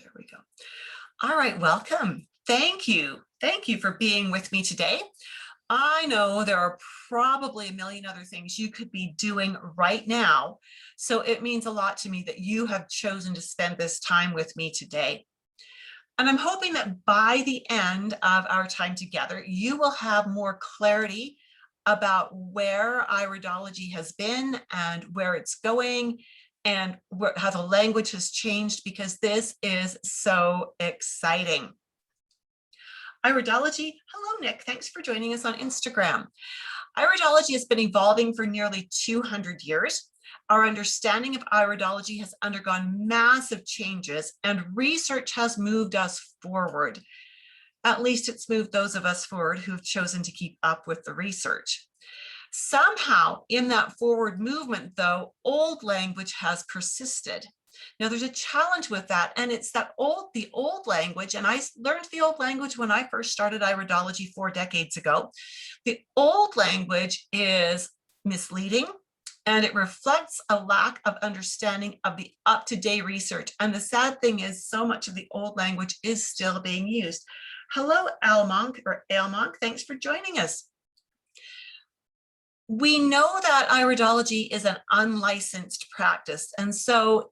There we go. All right, welcome. Thank you. Thank you for being with me today. I know there are probably a million other things you could be doing right now, so it means a lot to me that you have chosen to spend this time with me today. And I'm hoping that by the end of our time together, you will have more clarity about where iridology has been and where it's going and how the language has changed, because this is so exciting. Iridology, hello Nick, thanks for joining us on Instagram. Iridology has been evolving for nearly 200 years. Our understanding of iridology has undergone massive changes and research has moved us forward. At least it's moved those of us forward who've chosen to keep up with the research. Somehow in that forward movement though, old language has persisted. Now there's a challenge with that, and it's that the old language, and I learned the old language when I first started iridology 4 decades ago. The old language is misleading, and it reflects a lack of understanding of the up-to-date research. And the sad thing is so much of the old language is still being used. Hello, Almonk, thanks for joining us. We know that iridology is an unlicensed practice. And so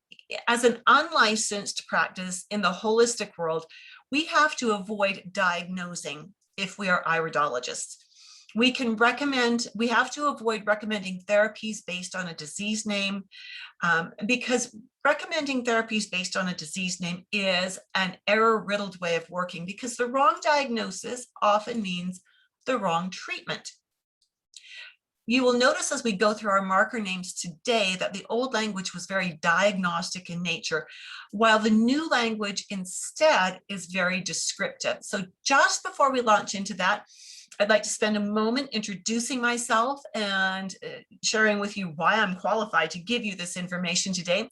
as an unlicensed practice in the holistic world, we have to avoid diagnosing if we are iridologists. We have to avoid recommending therapies based on a disease name, because recommending therapies based on a disease name is an error-riddled way of working, because the wrong diagnosis often means the wrong treatment. You will notice as we go through our marker names today that the old language was very diagnostic in nature, while the new language instead is very descriptive. So just before we launch into that, I'd like to spend a moment introducing myself and sharing with you why I'm qualified to give you this information today.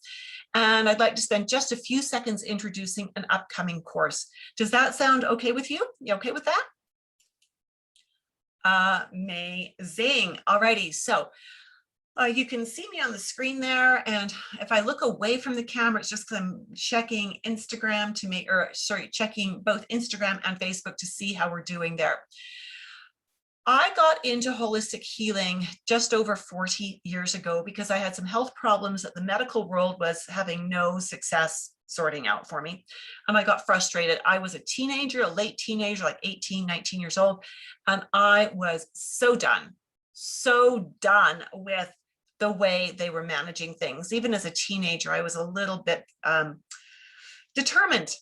And I'd like to spend just a few seconds introducing an upcoming course. Does that sound okay with you? You okay with that? Amazing. Alrighty, so you can see me on the screen there, and if I look away from the camera, it's just because I'm checking Instagram to make, checking both Instagram and Facebook to see how we're doing there. I got into holistic healing just over 40 years ago because I had some health problems that the medical world was having no success sorting out for me. And I got frustrated. I was a teenager, a late teenager, like 18, 19 years old. And I was so done with the way they were managing things. Even as a teenager, I was a little bit determined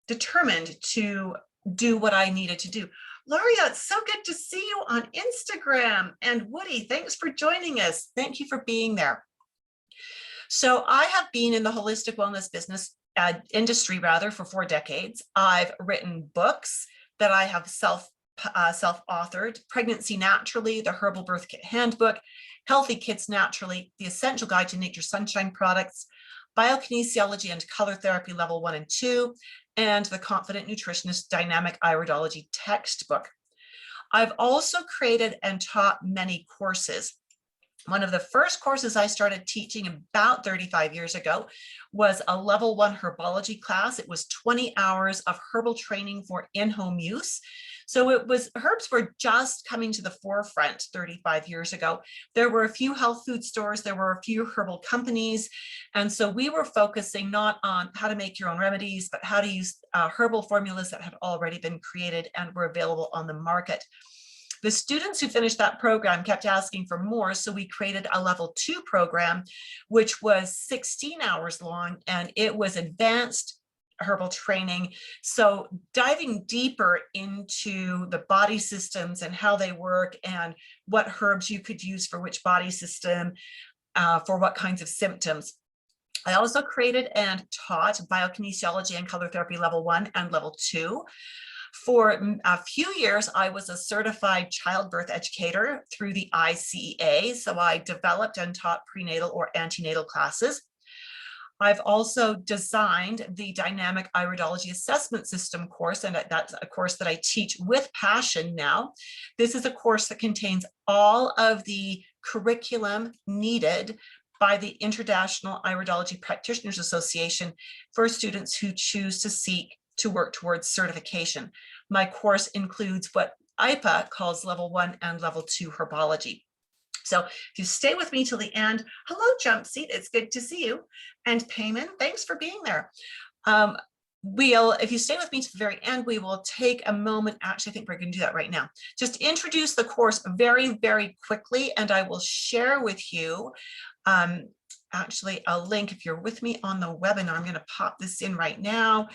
to do what I needed to do. Loria, it's so good to see you on Instagram. And Woody, thanks for joining us. Thank you for being there. So I have been in the holistic wellness business industry for 4 decades. I've written books that I have self-authored: Pregnancy Naturally, the Herbal Birth Kit Handbook, Healthy Kids Naturally, The Essential Guide to Nature's Sunshine Products, Biokinesiology and Color Therapy Level 1 and 2, and the Confident Nutritionist Dynamic Iridology textbook. I've also created and taught many courses. One of the first courses I started teaching about 35 years ago was a level 1 herbology class. It was 20 hours of herbal training for in-home use. So herbs were just coming to the forefront 35 years ago. There were a few health food stores, there were a few herbal companies. And so we were focusing not on how to make your own remedies, but how to use herbal formulas that had already been created and were available on the market. The students who finished that program kept asking for more, so we created a level 2 program, which was 16 hours long, and it was advanced herbal training. So diving deeper into the body systems and how they work and what herbs you could use for which body system, for what kinds of symptoms. I also created and taught Biokinesiology and Color Therapy Level 1 and Level 2. For a few years, I was a certified childbirth educator through the ICEA. So I developed and taught prenatal or antenatal classes. I've also designed the Dynamic Iridology Assessment System course, and that's a course that I teach with passion now. This is a course that contains all of the curriculum needed by the International Iridology Practitioners Association for students who choose to seek to work towards certification. My course includes what IPA calls level 1 and level 2 herbology. So if you stay with me till the end, hello Jumpseat, it's good to see you. And Payman, thanks for being there. If you stay with me to the very end, we will take a moment. Actually, I think we're going to do that right now. Just introduce the course very, very quickly, and I will share with you actually a link. If you're with me on the webinar, I'm going to pop this in right now.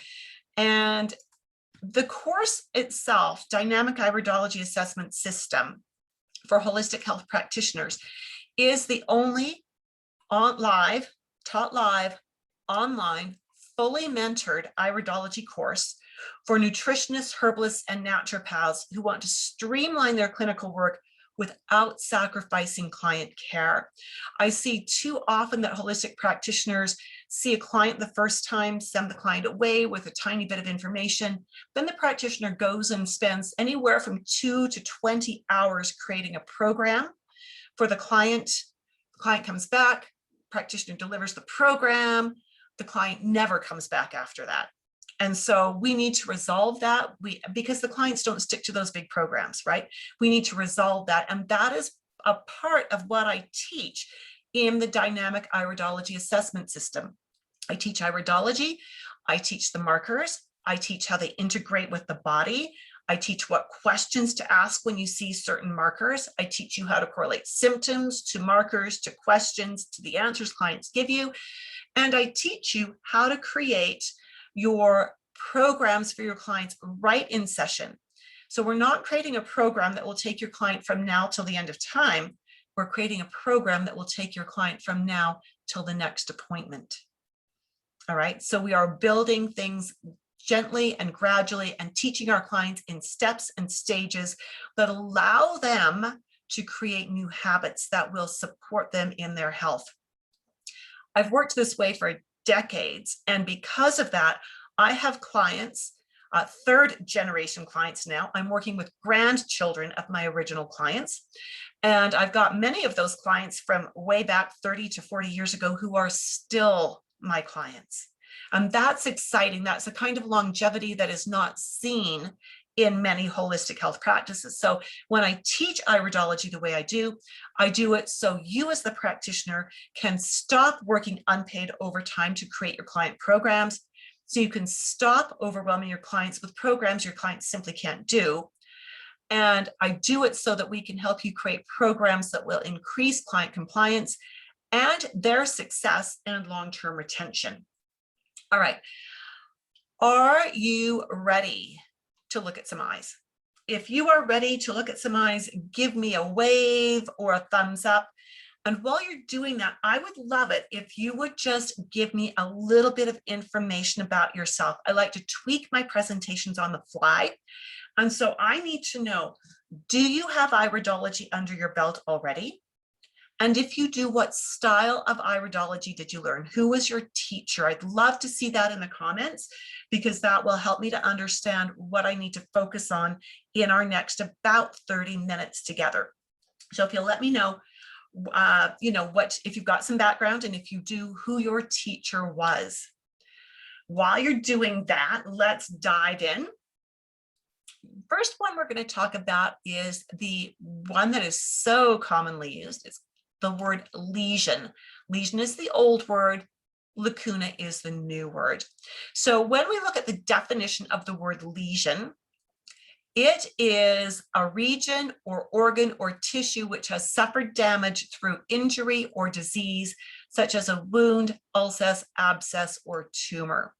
And the course itself, Dynamic Iridology Assessment System for Holistic Health Practitioners, is the only taught live, online, fully mentored iridology course for nutritionists, herbalists, and naturopaths who want to streamline their clinical work without sacrificing client care. I see too often that holistic practitioners see a client the first time, send the client away with a tiny bit of information. Then the practitioner goes and spends anywhere from 2 to 20 hours creating a program for the client. The client comes back, practitioner delivers the program, the client never comes back after that. And so we need to resolve that because the clients don't stick to those big programs, right? We need to resolve that. And that is a part of what I teach in the Dynamic Iridology Assessment System. I teach iridology, I teach the markers, I teach how they integrate with the body, I teach what questions to ask when you see certain markers, I teach you how to correlate symptoms to markers, to questions, to the answers clients give you, and I teach you how to create your programs for your clients right in session. So we're not creating a program that will take your client from now till the end of time. We're creating a program that will take your client from now till the next appointment. All right, so we are building things gently and gradually and teaching our clients in steps and stages that allow them to create new habits that will support them in their health. I've worked this way for decades, and because of that, I have clients, third generation clients now. I'm working with grandchildren of my original clients, and I've got many of those clients from way back 30 to 40 years ago who are still my clients. And that's exciting. That's a kind of longevity that is not seen in many holistic health practices. So when I teach iridology the way I do it so you as the practitioner can stop working unpaid overtime to create your client programs, so you can stop overwhelming your clients with programs your clients simply can't do. And I do it so that we can help you create programs that will increase client compliance and their success and long-term retention. All right, are you ready to look at some eyes? If you are ready to look at some eyes, give me a wave or a thumbs up. And while you're doing that, I would love it if you would just give me a little bit of information about yourself. I like to tweak my presentations on the fly. And so I need to know, do you have iridology under your belt already? And if you do, what style of iridology did you learn? Who was your teacher? I'd love to see that in the comments, because that will help me to understand what I need to focus on in our next about 30 minutes together. So if you'll let me know, if you've got some background, and if you do, who your teacher was. While you're doing that, let's dive in. First one we're going to talk about is the one that is so commonly used. It's the word lesion. Lesion is the old word. Lacuna is the new word. So when we look at the definition of the word lesion, it is a region or organ or tissue which has suffered damage through injury or disease, such as a wound, ulcer, abscess, or tumor.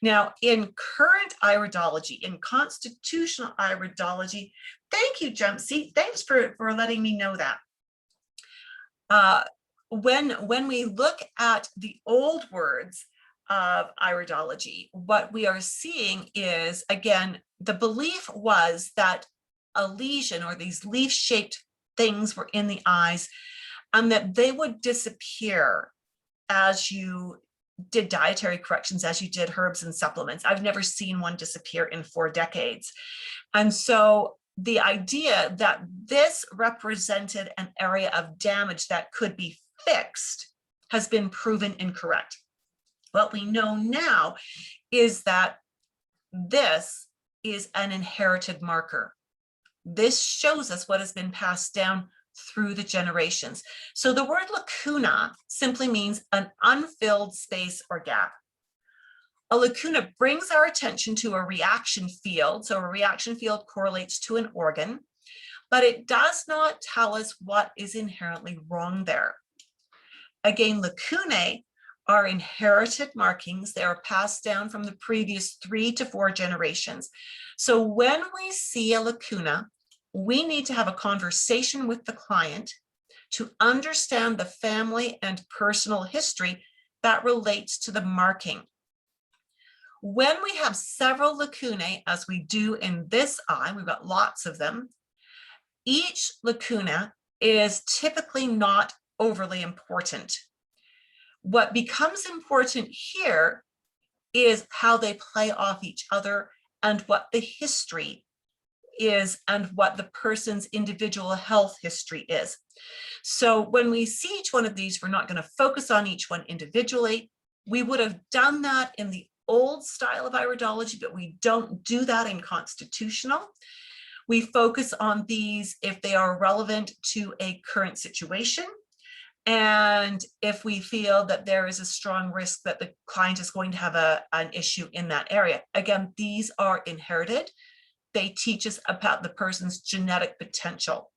Now, in current iridology, in constitutional iridology, thank you, Jumpseat. Thanks for letting me know that. When we look at the old words of iridology, what we are seeing is, again, the belief was that a lesion or these leaf-shaped things were in the eyes and that they would disappear as you did dietary corrections, as you did herbs and supplements. I've never seen one disappear in 4 decades. And so the idea that this represented an area of damage that could be fixed has been proven incorrect. What we know now is that this is an inherited marker. This shows us what has been passed down through the generations. So the word lacuna simply means an unfilled space or gap. A lacuna brings our attention to a reaction field. So a reaction field correlates to an organ, but it does not tell us what is inherently wrong there. Again, lacunae are inherited markings. They are passed down from the previous 3 to 4 generations. So when we see a lacuna, we need to have a conversation with the client to understand the family and personal history that relates to the marking. When we have several lacunae, as we do in this eye, we've got lots of them, each lacuna is typically not overly important. What becomes important here is how they play off each other and what the history is and what the person's individual health history is. So when we see each one of these, we're not going to focus on each one individually. We would have done that in the old style of iridology, but we don't do that in constitutional. We focus on these if they are relevant to a current situation. And if we feel that there is a strong risk that the client is going to have an issue in that area. Again, these are inherited. They teach us about the person's genetic potential.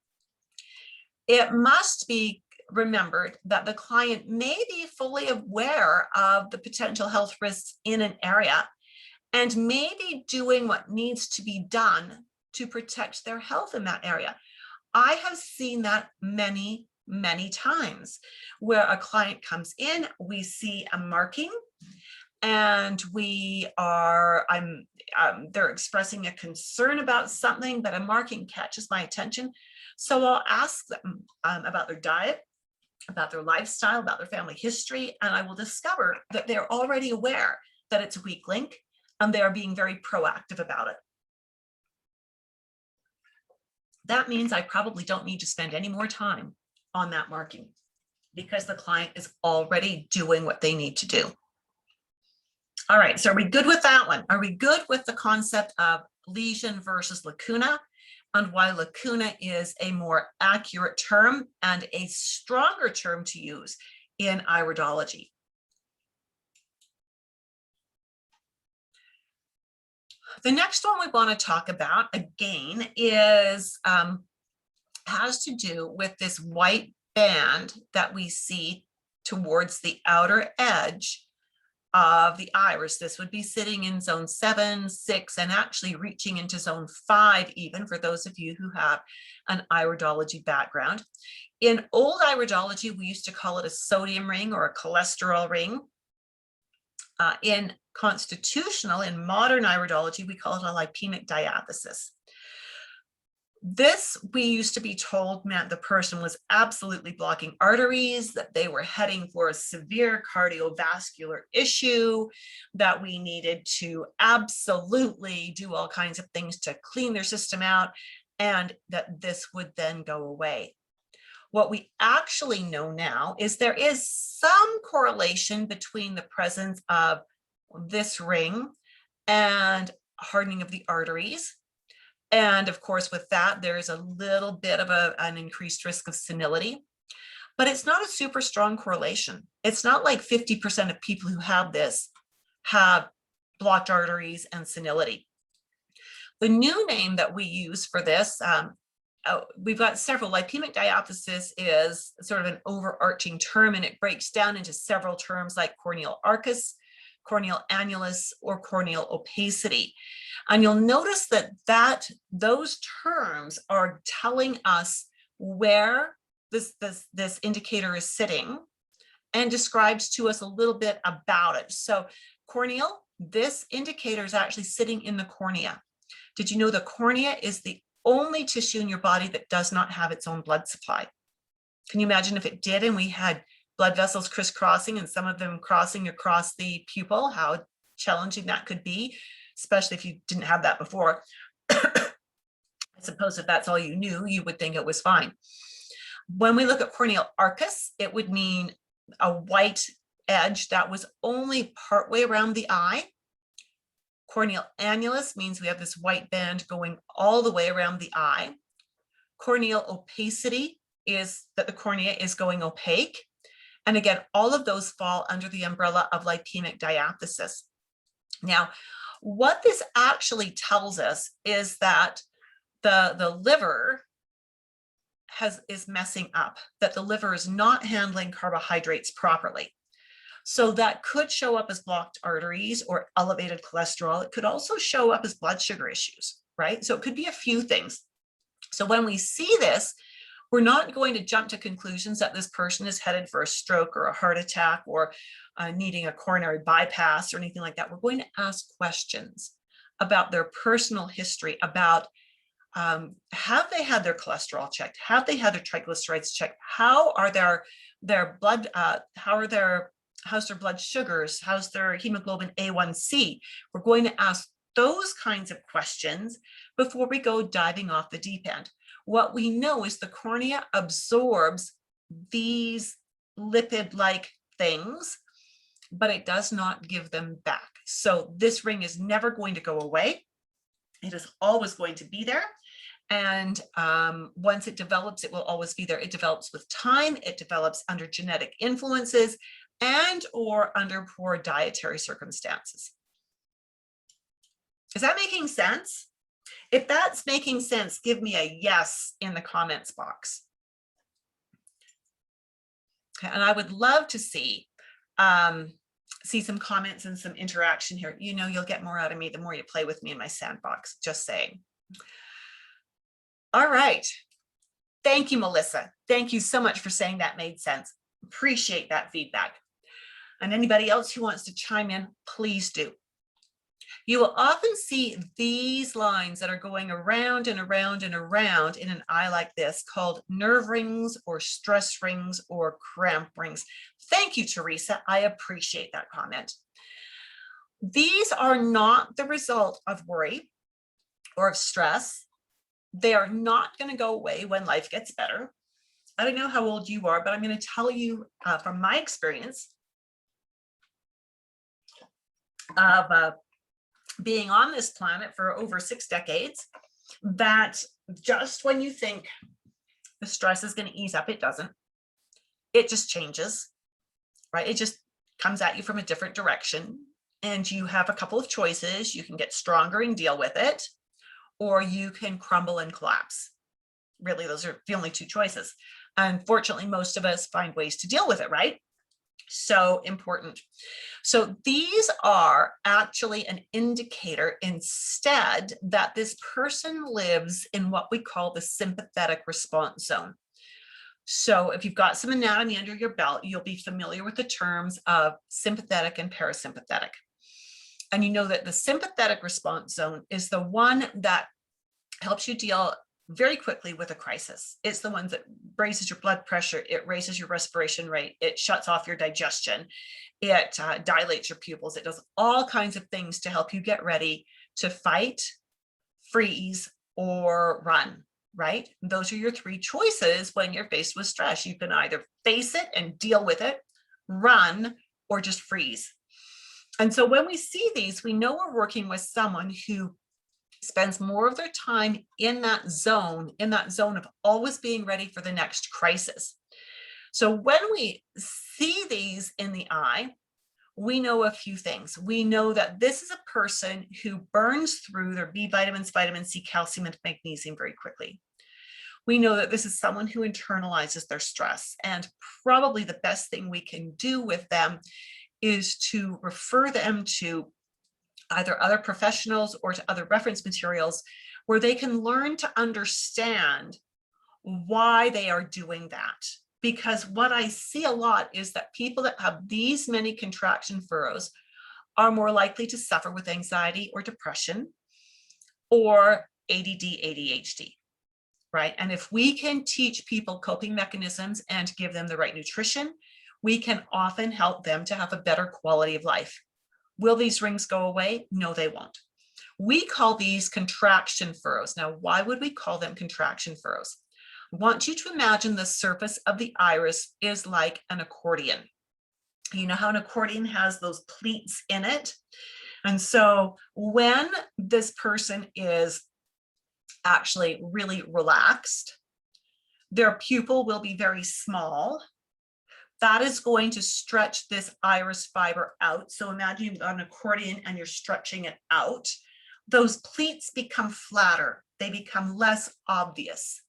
It must be remembered that the client may be fully aware of the potential health risks in an area and may be doing what needs to be done to protect their health in that area. I have seen that many times where a client comes in, we see a marking and they're expressing a concern about something, but a marking catches my attention. So I'll ask them about their diet, about their lifestyle, about their family history, and I will discover that they're already aware that it's a weak link and they are being very proactive about it. That means I probably don't need to spend any more time on that marking because the client is already doing what they need to do. All right, so are we good with that one? Are we good with the concept of lesion versus lacuna and why lacuna is a more accurate term and a stronger term to use in iridology? The next one we want to talk about again is has to do with this white band that we see towards the outer edge of the iris. This would be sitting in zone 7, 6, and actually reaching into zone 5 even for those of you who have an iridology background. In old iridology, we used to call it a sodium ring or a cholesterol ring. In constitutional, in modern iridology, we call it a Lypenic Diaphysis. This, we used to be told, meant the person was absolutely blocking arteries, that they were heading for a severe cardiovascular issue, that we needed to absolutely do all kinds of things to clean their system out, and that this would then go away. What we actually know now is there is some correlation between the presence of this ring and hardening of the arteries. And of course, with that, there is a little bit of an increased risk of senility, but it's not a super strong correlation. It's not like 50% of people who have this have blocked arteries and senility. The new name that we use for this, we've got several. Lypenic diaphysis is sort of an overarching term, and it breaks down into several terms like corneal arcus, corneal annulus, or corneal opacity. And you'll notice that those terms are telling us where this indicator is sitting and describes to us a little bit about it. So corneal, this indicator is actually sitting in the cornea. Did you know the cornea is the only tissue in your body that does not have its own blood supply? Can you imagine if it did and we had blood vessels crisscrossing and some of them crossing across the pupil, how challenging that could be, especially if you didn't have that before. I suppose if that's all you knew, you would think it was fine. When we look at corneal arcus, it would mean a white edge that was only partway around the eye. Corneal annulus means we have this white band going all the way around the eye. Corneal opacity is that the cornea is going opaque. And again, all of those fall under the umbrella of Lypenic Diaphysis. Now, what this actually tells us is that the liver is messing up, that the liver is not handling carbohydrates properly. So that could show up as blocked arteries or elevated cholesterol. It could also show up as blood sugar issues, right? So it could be a few things. So when we see this, we're not going to jump to conclusions that this person is headed for a stroke or a heart attack or needing a coronary bypass or anything like that. We're going to ask questions about their personal history, about have they had their cholesterol checked? Have they had their triglycerides checked? How are their blood, how's their blood sugars? How's their hemoglobin A1C? We're going to ask those kinds of questions before we go diving off the deep end. What we know is the cornea absorbs these lipid-like things, but it does not give them back. So this ring is never going to go away. It is always going to be there. And once it develops, it will always be there. It develops with time. It develops under genetic influences and or under poor dietary circumstances. Is that making sense? If that's making sense, give me a yes in the comments box. Okay, and I would love to see some comments and some interaction here. You know, you'll get more out of me the more you play with me in my sandbox, just saying. All right. Thank you, Melissa. Thank you so much for saying that made sense. Appreciate that feedback. And anybody else who wants to chime in, please do. You will often see these lines that are going around and around and around in an eye like this, called nerve rings or stress rings or cramp rings. Thank you, Teresa. I appreciate that comment. These are not the result of worry or of stress. They are not going to go away when life gets better. I don't know how old you are, but I'm going to tell you from my experience of being on this planet for over 6 decades, that just when you think the stress is going to ease up, it doesn't. It just changes, right? It just comes at you from a different direction. And you have a couple of choices. You can get stronger and deal with it, or you can crumble and collapse. Really, those are the only 2 choices. Unfortunately, most of us find ways to deal with it, right? So important. So these are actually an indicator instead that this person lives in what we call the sympathetic response zone. So if you've got some anatomy under your belt, you'll be familiar with the terms of sympathetic and parasympathetic. And you know that the sympathetic response zone is the one that helps you deal very quickly with a crisis. It's the one that raises your blood pressure, it raises your respiration rate, it shuts off your digestion, it dilates your pupils, it does all kinds of things to help you get ready to fight, freeze, or run, right? Those are your 3 choices when you're faced with stress. You can either face it and deal with it, run, or just freeze. And so when we see these, we know we're working with someone who spends more of their time in that zone of always being ready for the next crisis. So when we see these in the eye, we know a few things. We know that this is a person who burns through their B vitamins, vitamin C, calcium, and magnesium very quickly. We know that this is someone who internalizes their stress, and probably the best thing we can do with them is to refer them to either other professionals or to other reference materials where they can learn to understand why they are doing that. Because what I see a lot is that people that have these many contraction furrows are more likely to suffer with anxiety or depression or ADD, ADHD, right? And if we can teach people coping mechanisms and give them the right nutrition, we can often help them to have a better quality of life. Will these rings go away? No, they won't. We call these contraction furrows. Now, why would we call them contraction furrows? I want you to imagine the surface of the iris is like an accordion, You know how an accordion has those pleats in it? And so when this person is actually really relaxed, their pupil will be very small. That is going to stretch this iris fiber out. So imagine you've got an accordion and you're stretching it out. Those pleats become flatter. They become less obvious.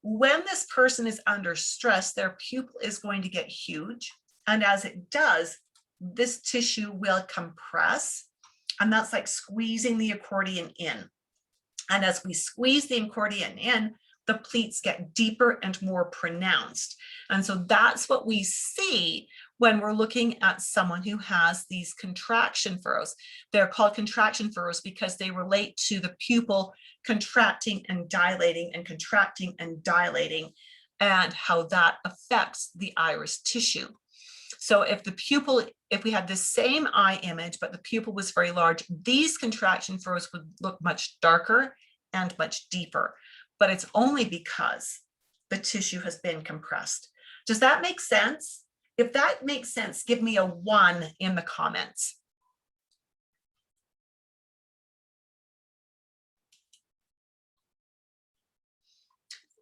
When this person is under stress, their pupil is going to get huge. And as it does, this tissue will compress. And that's like squeezing the accordion in. And as we squeeze the accordion in, the pleats get deeper and more pronounced. And so that's what we see when we're looking at someone who has these contraction furrows. They're called contraction furrows because they relate to the pupil contracting and dilating and contracting and dilating, and how that affects the iris tissue. So if the pupil, if we had the same eye image, but the pupil was very large, these contraction furrows would look much darker and much deeper. But it's only because the tissue has been compressed. Does that make sense? If that makes sense, give me a 1 in the comments.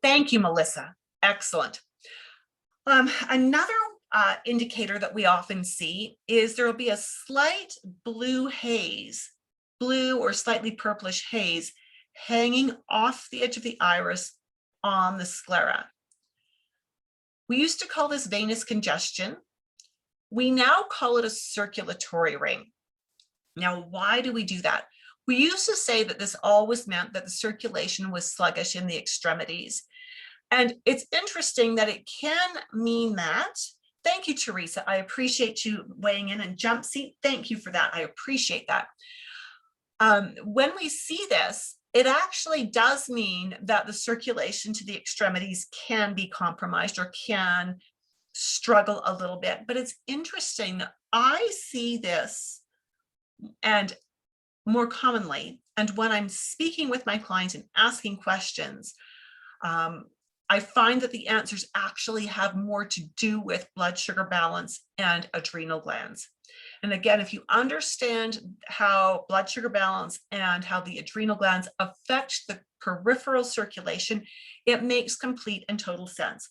Thank you, Melissa. Excellent. Another indicator that we often see is there will be a slight blue haze, blue or slightly purplish haze hanging off the edge of the iris on the sclera. We used to call this venous congestion. We now call it a circulatory ring. Now, why do we do that? We used to say that this always meant that the circulation was sluggish in the extremities. And it's interesting that it can mean that. Thank you, Teresa. I appreciate you weighing in, and jump seat. Thank you for that. I appreciate that. When we see this, it actually does mean that the circulation to the extremities can be compromised or can struggle a little bit. But it's interesting that I see this, and more commonly, and when I'm speaking with my clients and asking questions, I find that the answers actually have more to do with blood sugar balance and adrenal glands. And again, if you understand how blood sugar balance and how the adrenal glands affect the peripheral circulation, it makes complete and total sense.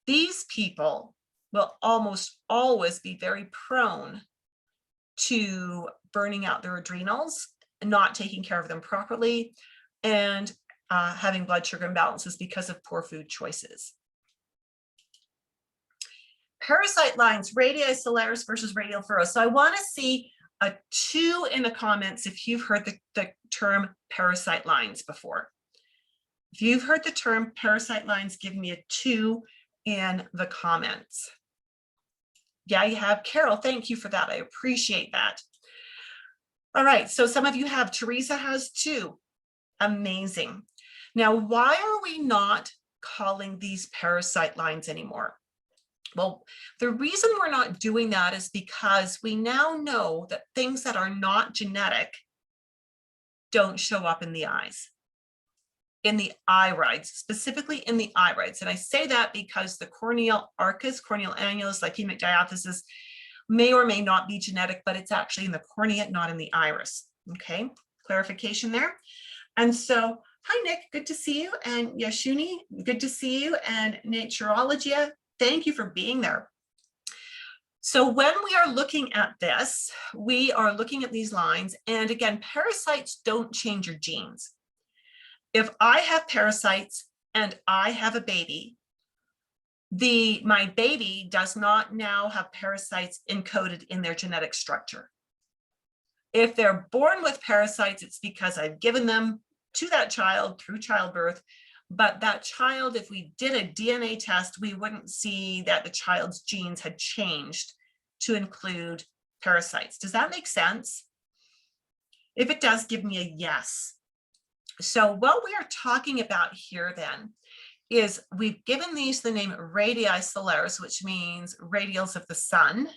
These people will almost always be very prone to burning out their adrenals, not taking care of them properly, and having blood sugar imbalances because of poor food choices. Parasite lines, radii solaris versus radial furrow. So I want to see a 2 in the comments if you've heard the term parasite lines before. If you've heard the term parasite lines, give me a 2 in the comments. Yeah, you have. Carol, thank you for that. I appreciate that. All right, so some of you have. Teresa has 2. Amazing. Now, why are we not calling these parasite lines anymore? Well, the reason we're not doing that is because we now know that things that are not genetic don't show up in the eyes, in the irides, specifically in the irides. And I say that because the corneal arcus, corneal annulus, Lypenic Diaphysis may or may not be genetic, but it's actually in the cornea, not in the iris. Okay, clarification there. And so, hi, Nick, good to see you. And Yashuni, good to see you. And Naturologia, thank you for being there. So when we are looking at this, we are looking at these lines. And again, parasites don't change your genes. If I have parasites and I have a baby, my baby does not now have parasites encoded in their genetic structure. If they're born with parasites, it's because I've given them to that child through childbirth. But that child, if we did a DNA test, we wouldn't see that the child's genes had changed to include parasites. Does that make sense? If it does, give me a yes. So what we are talking about here then is we've given these the name radii solaris, which means radials of the sun.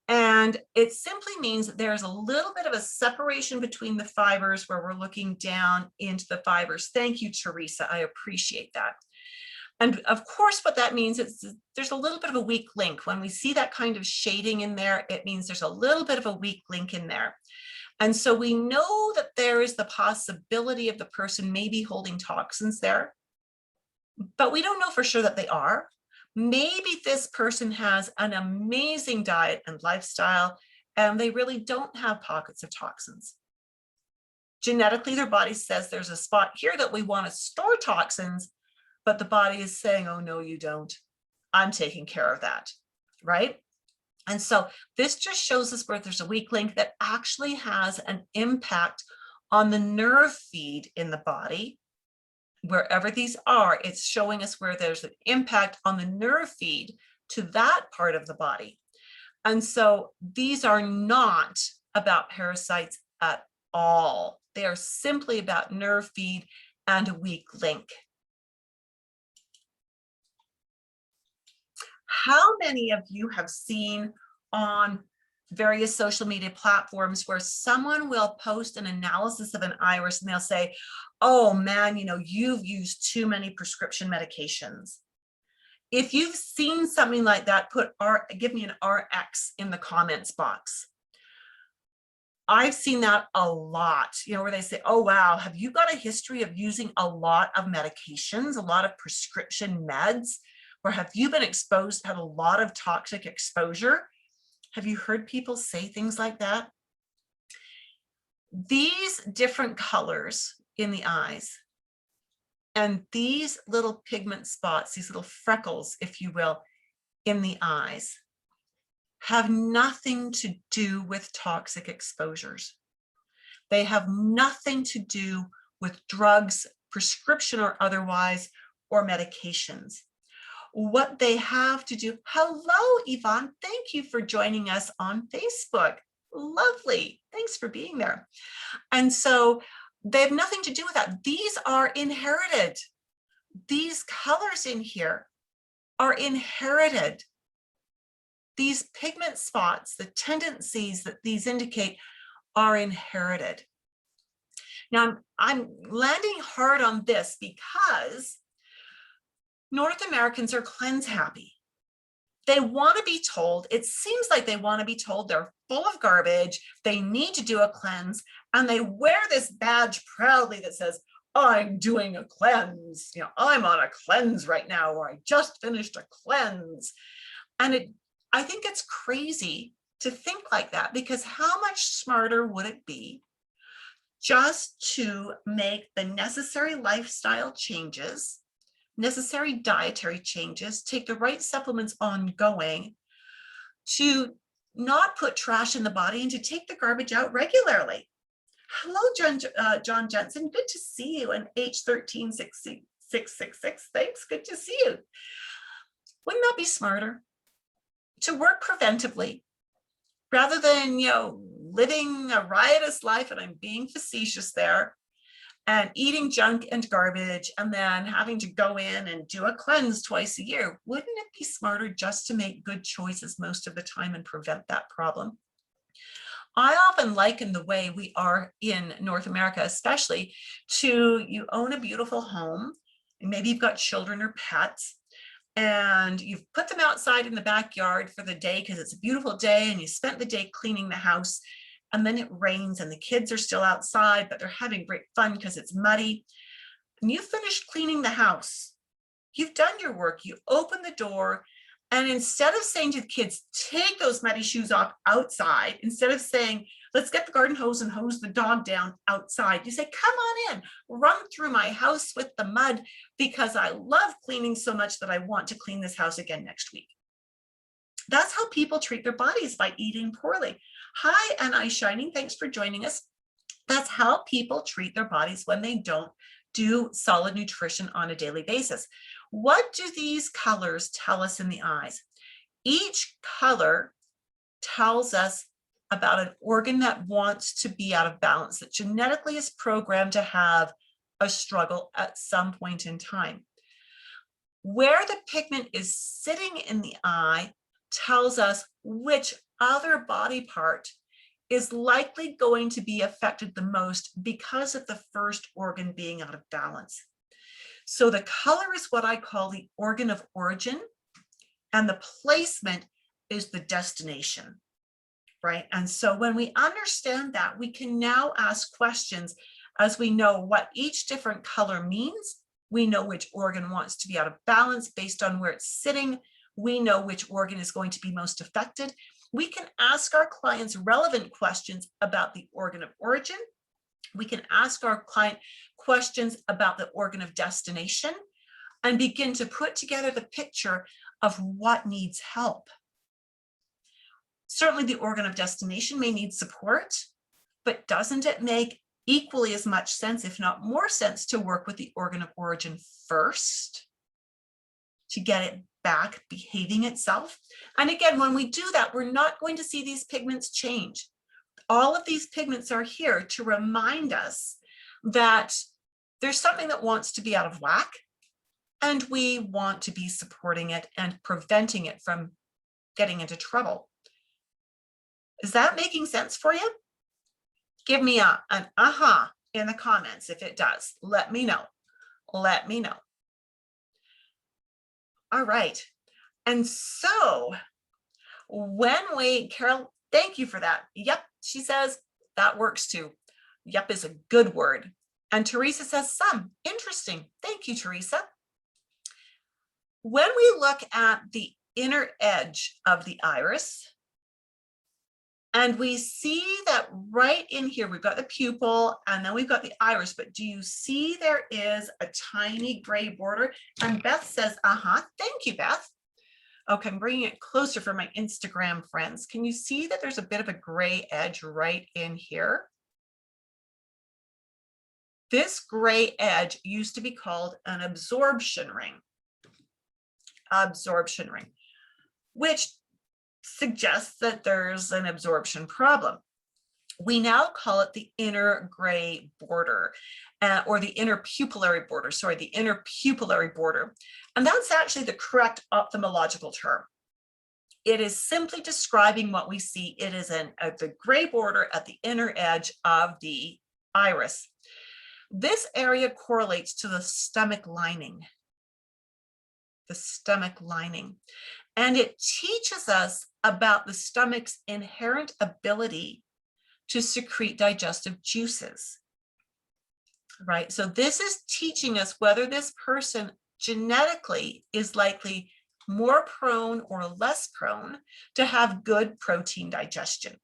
And it simply means that there's a little bit of a separation between the fibers where we're looking down into the fibers. Thank you, Teresa. I appreciate that. And of course, what that means is there's a little bit of a weak link. When we see that kind of shading in there, it means there's a little bit of a weak link in there. And so we know that there is the possibility of the person maybe holding toxins there, but we don't know for sure that they are. Maybe this person has an amazing diet and lifestyle, and they really don't have pockets of toxins. Genetically, their body says there's a spot here that we want to store toxins, but the body is saying, oh, no, you don't. I'm taking care of that, right? And so this just shows us where there's a weak link that actually has an impact on the nerve feed in the body. Wherever these are, it's showing us where there's an impact on the nerve feed to that part of the body. And so these are not about parasites at all. They are simply about nerve feed and a weak link. How many of you have seen on various social media platforms where someone will post an analysis of an iris and they'll say, oh man, you know, you've used too many prescription medications? If you've seen something like that, give me an RX in the comments box. I've seen that a lot, you know, where they say, oh, wow, have you got a history of using a lot of medications, a lot of prescription meds? Or have you been exposed, had a lot of toxic exposure? Have you heard people say things like that? These different colors in the eyes and these little pigment spots, these little freckles, if you will, in the eyes, have nothing to do with toxic exposures. They have nothing to do with drugs, prescription or otherwise, or medications. What they have to do, hello, Yvonne, thank you for joining us on Facebook. Lovely, thanks for being there. And so they have nothing to do with that. These are inherited. These colors in here are inherited. These pigment spots, the tendencies that these indicate are inherited. Now, I'm landing hard on this because North Americans are cleanse happy. They want to be told, it seems like they want to be told they're full of garbage, they need to do a cleanse, and they wear this badge proudly that says, I'm doing a cleanse, you know, I'm on a cleanse right now, or I just finished a cleanse. And I think it's crazy to think like that, because how much smarter would it be just to make the necessary lifestyle changes, necessary dietary changes, take the right supplements ongoing, to not put trash in the body and to take the garbage out regularly. Hello, John Jensen, good to see you, and H13666, thanks, good to see you. Wouldn't that be smarter to work preventively rather than, you know, living a riotous life, and I'm being facetious there, and eating junk and garbage, and then having to go in and do a cleanse twice a year? Wouldn't it be smarter just to make good choices most of the time and prevent that problem? I often liken the way we are in North America, especially, to you own a beautiful home, and maybe you've got children or pets, and you've put them outside in the backyard for the day because it's a beautiful day, and you spent the day cleaning the house, and then it rains and the kids are still outside, but they're having great fun because it's muddy. And you finished cleaning the house. You've done your work. You open the door, and instead of saying to the kids, take those muddy shoes off outside, instead of saying, let's get the garden hose and hose the dog down outside, you say, come on in, run through my house with the mud, because I love cleaning so much that I want to clean this house again next week. That's how people treat their bodies, by eating poorly. Hi, and Eye Shining, thanks for joining us. That's how people treat their bodies when they don't do solid nutrition on a daily basis. What do these colors tell us in the eyes? Each color tells us about an organ that wants to be out of balance, that genetically is programmed to have a struggle at some point in time. Where the pigment is sitting in the eye tells us which other body part is likely going to be affected the most because of the first organ being out of balance. So the color is what I call the organ of origin, and the placement is the destination, right? And so when we understand that, we can now ask questions as we know what each different color means. We know which organ wants to be out of balance based on where it's sitting. We know which organ is going to be most affected. We can ask our clients relevant questions about the organ of origin. We can ask our client questions about the organ of destination and begin to put together the picture of what needs help. Certainly the organ of destination may need support, but doesn't it make equally as much sense, if not more sense, to work with the organ of origin first to get it back behaving itself? And again, when we do that, we're not going to see these pigments change. All of these pigments are here to remind us that there's something that wants to be out of whack, and we want to be supporting it and preventing it from getting into trouble. Is that making sense for you? Give me an aha in the comments if it does. Let me know. Let me know. All right. And so when we, Carol, thank you for that. Yep, she says that works too. Yep is a good word. And Teresa says some. Interesting. Thank you, Teresa. When we look at the inner edge of the iris, and we see that right in here, we've got the pupil and then we've got the iris, but do you see there is a tiny gray border? And Beth says, thank you, Beth. Okay, I'm bringing it closer for my Instagram friends. Can you see that there's a bit of a gray edge right in here? This gray edge used to be called an absorption ring. Absorption ring, which suggests that there's an absorption problem. We now call it the inner gray border, or the inner pupillary border, sorry, the inner pupillary border. And that's actually the correct ophthalmological term. It is simply describing what we see. It is the gray border at the inner edge of the iris. This area correlates to the stomach lining. The stomach lining. And it teaches us about the stomach's inherent ability to secrete digestive juices, right? So this is teaching us whether this person genetically is likely more prone or less prone to have good protein digestion.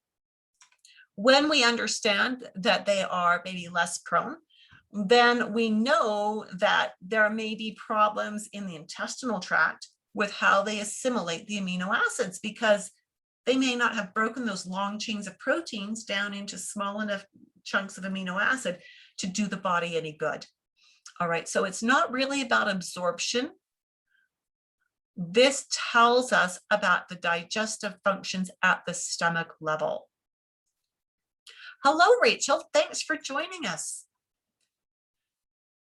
When we understand that they are maybe less prone, then we know that there may be problems in the intestinal tract with how they assimilate the amino acids, because they may not have broken those long chains of proteins down into small enough chunks of amino acid to do the body any good. All right, so it's not really about absorption. This tells us about the digestive functions at the stomach level. Hello, Rachel. Thanks for joining us.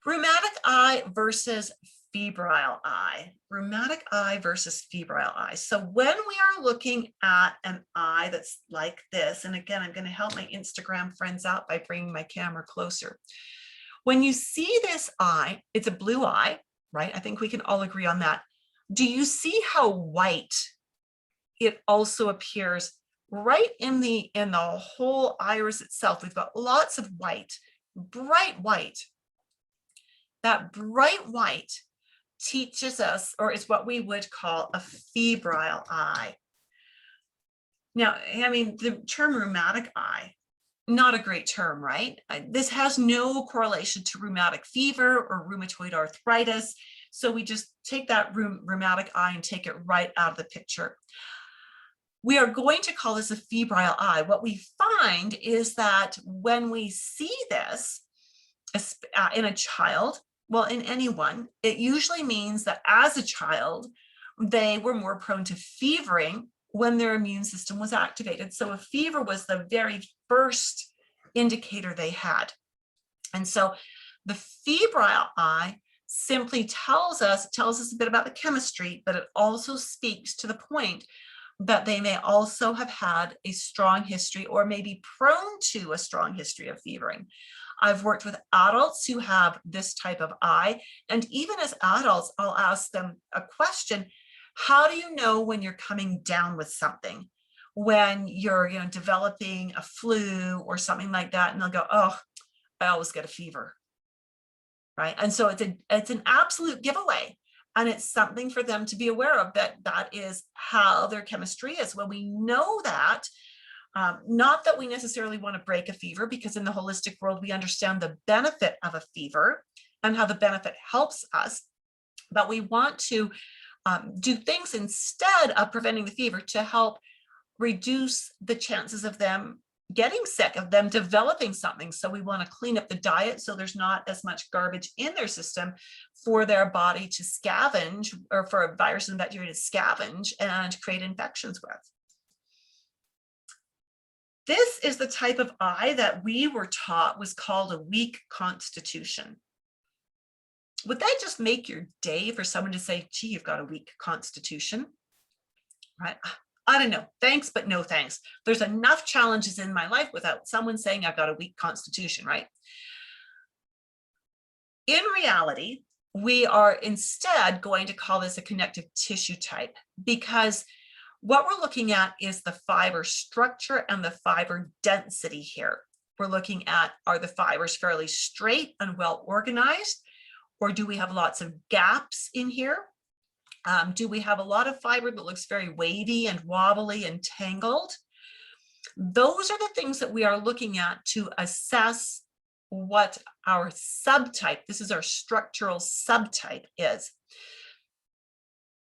Rheumatic eye versus febrile eye. Rheumatic eye versus febrile eye. So when we are looking at an eye that's like this, and again, I'm going to help my Instagram friends out by bringing my camera closer. When you see this eye, it's a blue eye, right? I think we can all agree on that. Do you see how white it also appears right in the whole iris itself? We've got lots of white, bright white. That bright white teaches us, or is what we would call a febrile eye. Now, I mean, the term rheumatic eye, not a great term, right? This has no correlation to rheumatic fever or rheumatoid arthritis. So we just take that rheumatic eye and take it right out of the picture. We are going to call this a febrile eye. What we find is that when we see this in a child, well, in anyone, it usually means that as a child, they were more prone to fevering when their immune system was activated. So a fever was the very first indicator they had. And so the febrile eye simply tells us a bit about the chemistry, but it also speaks to the point that they may also have had a strong history or maybe prone to a strong history of fevering. I've worked with adults who have this type of eye. And even as adults, I'll ask them a question. How do you know when you're coming down with something? When you're, developing a flu or something like that, and they'll go, oh, I always get a fever, right? And so it's an absolute giveaway. And it's something for them to be aware of, that is how their chemistry is. When we know that, not that we necessarily want to break a fever, because in the holistic world, we understand the benefit of a fever and how the benefit helps us. But we want to do things instead of preventing the fever to help reduce the chances of them getting sick, of them developing something. So we want to clean up the diet so there's not as much garbage in their system for their body to scavenge, or for viruses and bacteria to scavenge and create infections with. This is the type of eye that we were taught was called a weak constitution. Would that just make your day for someone to say, gee, you've got a weak constitution, right? I don't know, thanks, but no thanks. There's enough challenges in my life without someone saying I've got a weak constitution, right? In reality, we are instead going to call this a connective tissue type, because what we're looking at is the fiber structure and the fiber density here. We're looking at, are the fibers fairly straight and well organized, or do we have lots of gaps in here? Do we have a lot of fiber that looks very wavy and wobbly and tangled? Those are the things that we are looking at to assess what our subtype, this is our structural subtype, is.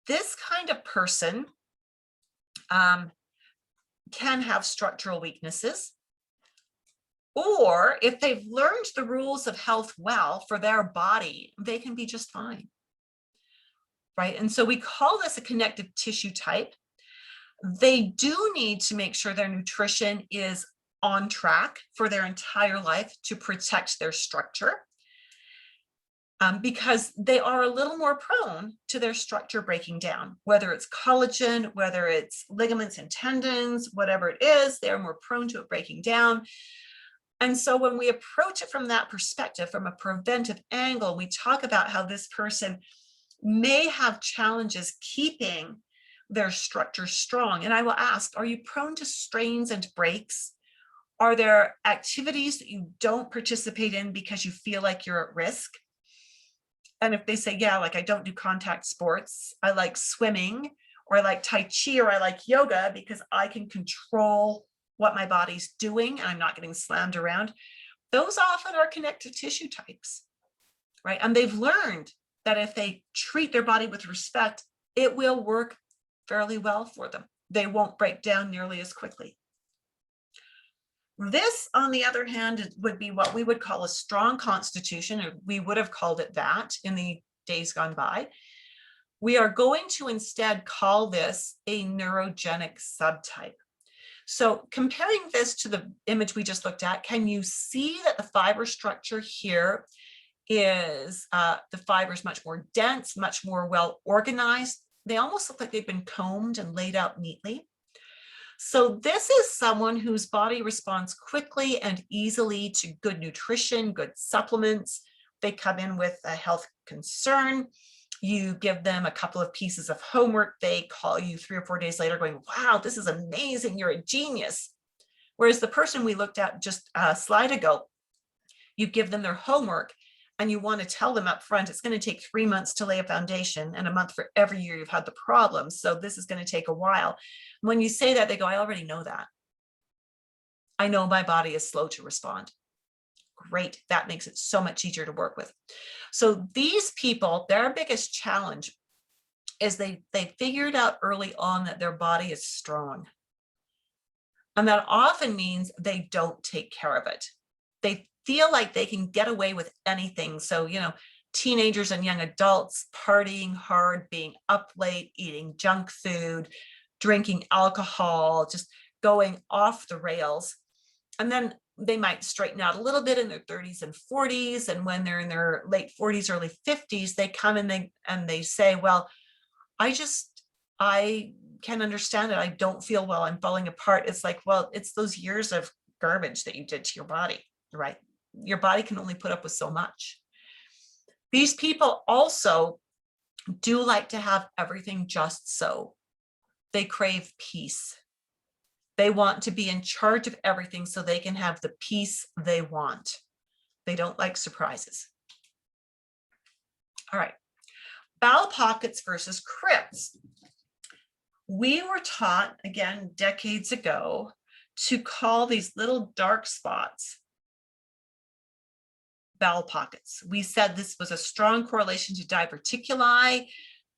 This kind of person can have structural weaknesses, or if they've learned the rules of health well for their body, they can be just fine. Right? And so we call this a connective tissue type. They do need to make sure their nutrition is on track for their entire life to protect their structure, because they are a little more prone to their structure breaking down, whether it's collagen, whether it's ligaments and tendons, whatever it is, they're more prone to it breaking down. And so when we approach it from that perspective, from a preventive angle, we talk about how this person may have challenges keeping their structure strong. And I will ask, are you prone to strains and breaks? Are there activities that you don't participate in because you feel like you're at risk? And if they say, yeah, like I don't do contact sports, I like swimming, or I like Tai Chi, or I like yoga because I can control what my body's doing and I'm not getting slammed around, those often are connective tissue types, right? And they've learned that if they treat their body with respect, it will work fairly well for them. They won't break down nearly as quickly. This, on the other hand, would be what we would call a strong constitution, or we would have called it that in the days gone by. We are going to instead call this a neurogenic subtype. So comparing this to the image we just looked at, can you see that the fiber structure here is the fibers much more dense, much more well organized? They almost look like they've been combed and laid out neatly. So this is someone whose body responds quickly and easily to good nutrition, good supplements. They come in with a health concern. You give them a couple of pieces of homework. They call you 3 or 4 days later going, wow, this is amazing. You're a genius. Whereas the person we looked at just a slide ago, you give them their homework and you want to tell them up front, it's going to take 3 months to lay a foundation and a month for every year you've had the problem. So this is going to take a while. When you say that, they go, I already know that. I know my body is slow to respond. Great. That makes it so much easier to work with. So these people, their biggest challenge is they figured out early on that their body is strong. And that often means they don't take care of it. They feel like they can get away with anything. So, teenagers and young adults partying hard, being up late, eating junk food, drinking alcohol, just going off the rails. And then they might straighten out a little bit in their 30s and 40s. And when they're in their late 40s, early 50s, they come and they say, well, I can understand it. I don't feel well. I'm falling apart. It's like, well, it's those years of garbage that you did to your body, right? your body can only put up with so much. These people also do like to have everything just so. They crave peace. They want to be in charge of everything so they can have the peace they want. They don't like surprises. All right, bowel pockets versus crypts. We were taught, again, decades ago, to call these little dark spots bowel pockets. We said this was a strong correlation to diverticuli,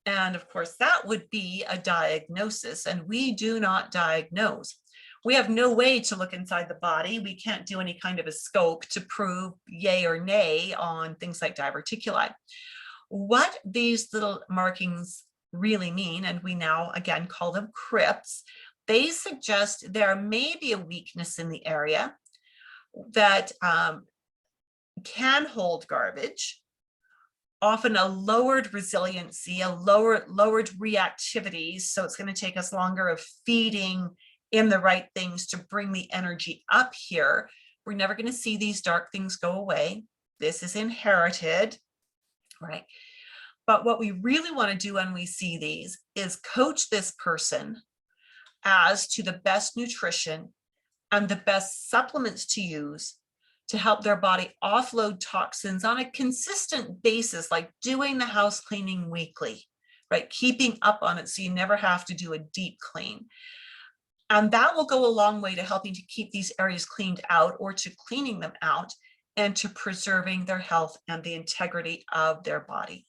and of course that would be a diagnosis, and we do not diagnose. We have no way to look inside the body. We can't do any kind of a scope to prove yay or nay on things like diverticuli. What these little markings really mean, and we now again call them crypts, they suggest there may be a weakness in the area that can hold garbage, often a lowered resiliency, a lowered reactivity. So it's going to take us longer of feeding in the right things to bring the energy up here. We're never going to see these dark things go away. This is inherited, right? But what we really want to do when we see these is coach this person as to the best nutrition and the best supplements to use to help their body offload toxins on a consistent basis, like doing the house cleaning weekly, right? Keeping up on it so you never have to do a deep clean. And that will go a long way to helping to keep these areas cleaned out or to cleaning them out and to preserving their health and the integrity of their body.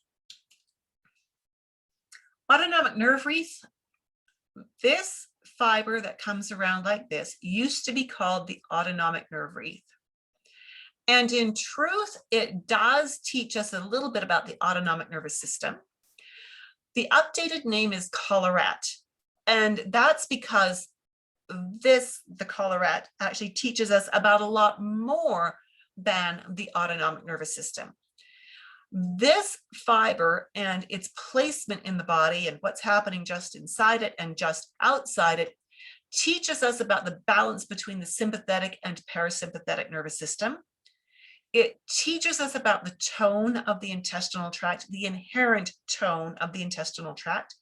Autonomic nerve wreath. This fiber that comes around like this used to be called the autonomic nerve wreath. And in truth, it does teach us a little bit about the autonomic nervous system. The updated name is collarette, and that's because the collarette actually teaches us about a lot more than the autonomic nervous system. This fiber and its placement in the body and what's happening just inside it and just outside it teaches us about the balance between the sympathetic and parasympathetic nervous system. It teaches us about the tone of the intestinal tract, the inherent tone of the intestinal tract.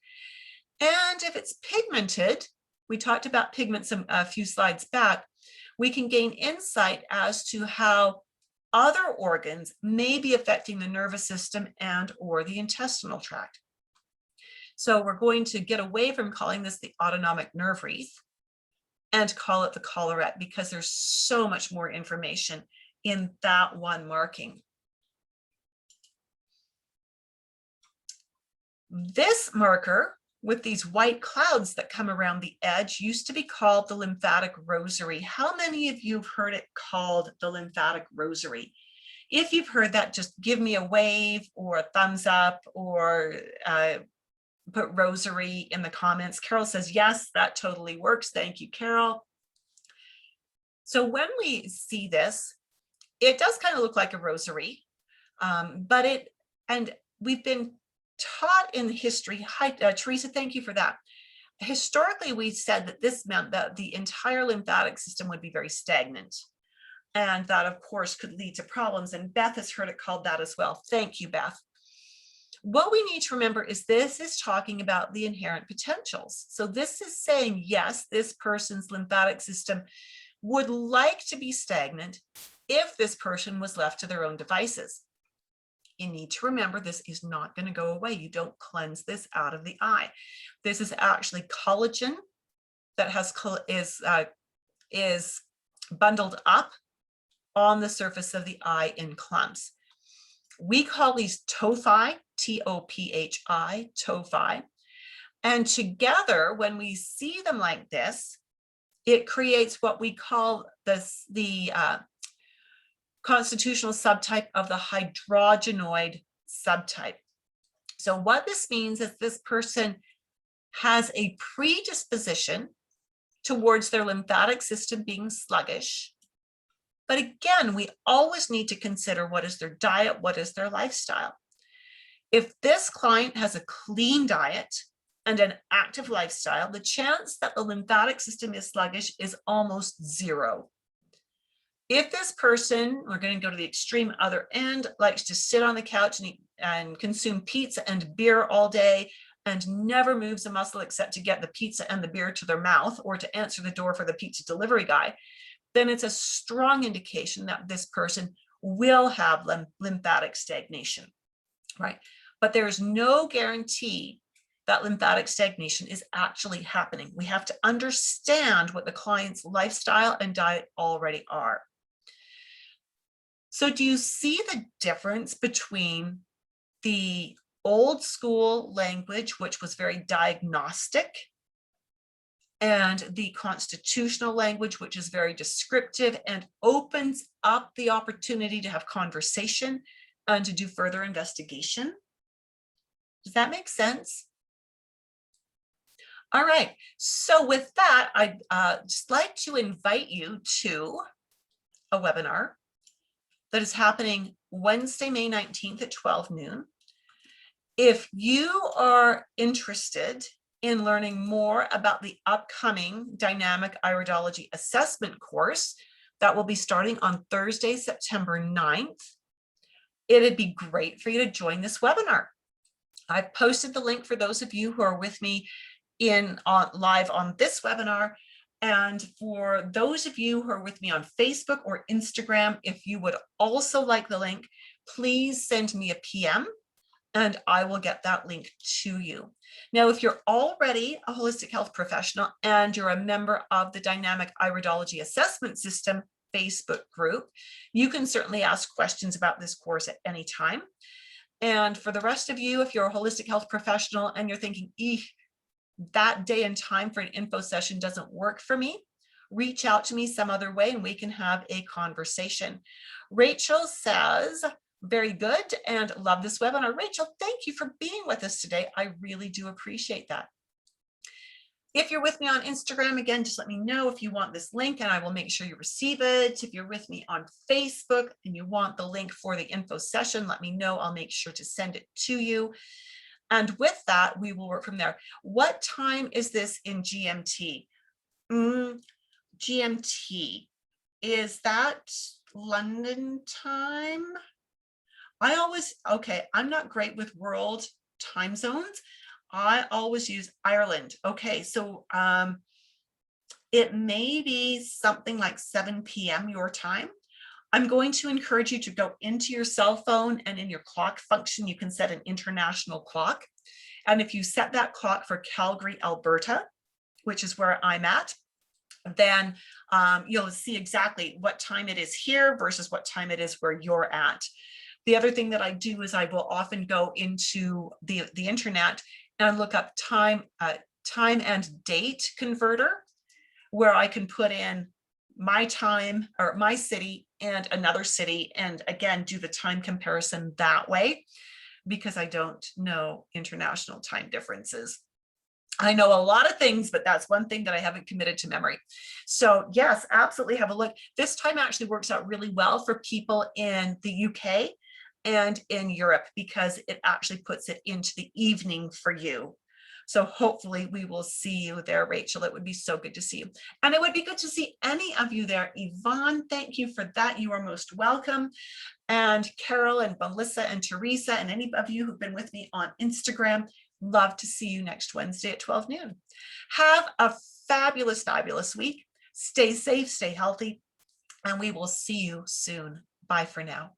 And if it's pigmented, we talked about pigments a few slides back, we can gain insight as to how other organs may be affecting the nervous system and or the intestinal tract. So we're going to get away from calling this the autonomic nerve wreath and call it the collarette because there's so much more information in that one marking. This marker with these white clouds that come around the edge used to be called the lymphatic rosary. How many of you have heard it called the lymphatic rosary? If you've heard that, just give me a wave or a thumbs up or put rosary in the comments. Carol says, yes, that totally works. Thank you, Carol. So when we see this, it does kind of look like a rosary, and we've been taught in history, Teresa, thank you for that. Historically, we said that this meant that the entire lymphatic system would be very stagnant. And that, of course, could lead to problems. And Beth has heard it called that as well. Thank you, Beth. What we need to remember is this is talking about the inherent potentials. So this is saying, yes, this person's lymphatic system would like to be stagnant if this person was left to their own devices. You need to remember this is not going to go away. You don't cleanse this out of the eye. This is actually collagen that is bundled up on the surface of the eye in clumps. We call these tophi, T-O-P-H-I, tophi. And together, when we see them like this, it creates what we call the constitutional subtype of the hydrogenoid subtype. So what this means is this person has a predisposition towards their lymphatic system being sluggish. But again, we always need to consider what is their diet, what is their lifestyle. If this client has a clean diet and an active lifestyle, the chance that the lymphatic system is sluggish is almost zero. If this person, we're going to go to the extreme other end, likes to sit on the couch and eat and consume pizza and beer all day and never moves a muscle except to get the pizza and the beer to their mouth or to answer the door for the pizza delivery guy, then it's a strong indication that this person will have lymphatic stagnation, right? But there's no guarantee that lymphatic stagnation is actually happening. We have to understand what the client's lifestyle and diet already are. So do you see the difference between the old school language, which was very diagnostic, and the constitutional language, which is very descriptive and opens up the opportunity to have conversation and to do further investigation? Does that make sense? All right, so with that, I'd just like to invite you to a webinar that is happening Wednesday, May 19th at 12 noon. If you are interested in learning more about the upcoming Dynamic Iridology Assessment course that will be starting on Thursday, September 9th, it'd be great for you to join this webinar. I've posted the link for those of you who are with me live on this webinar. And for those of you who are with me on Facebook or Instagram, if you would also like the link, please send me a PM and I will get that link to you. Now, if you're already a holistic health professional and you're a member of the Dynamic Iridology Assessment System Facebook group, you can certainly ask questions about this course at any time. And for the rest of you, if you're a holistic health professional and you're thinking, that day and time for an info session doesn't work for me, reach out to me some other way and we can have a conversation. Rachel says, very good and love this webinar. Rachel, thank you for being with us today. I really do appreciate that. If you're with me on Instagram, again, just let me know if you want this link and I will make sure you receive it. If you're with me on Facebook and you want the link for the info session, let me know. I'll make sure to send it to you. And with that, we will work from there. What time is this in GMT? GMT, is that London time? I'm not great with world time zones. I always use Ireland. Okay, so it may be something like 7 p.m. your time. I'm going to encourage you to go into your cell phone and in your clock function, you can set an international clock. And if you set that clock for Calgary, Alberta, which is where I'm at, then you'll see exactly what time it is here versus what time it is where you're at. The other thing that I do is I will often go into the internet and look up time and date converter, where I can put in my time or my city and another city, and again, do the time comparison that way, because I don't know international time differences. I know a lot of things, but that's one thing that I haven't committed to memory. So yes, absolutely have a look. This time actually works out really well for people in the UK and in Europe, because it actually puts it into the evening for you. So hopefully we will see you there, Rachel. It would be so good to see you. And it would be good to see any of you there. Yvonne, thank you for that. You are most welcome. And Carol and Melissa and Teresa and any of you who've been with me on Instagram, love to see you next Wednesday at 12 noon. Have a fabulous, fabulous week. Stay safe, stay healthy, and we will see you soon. Bye for now.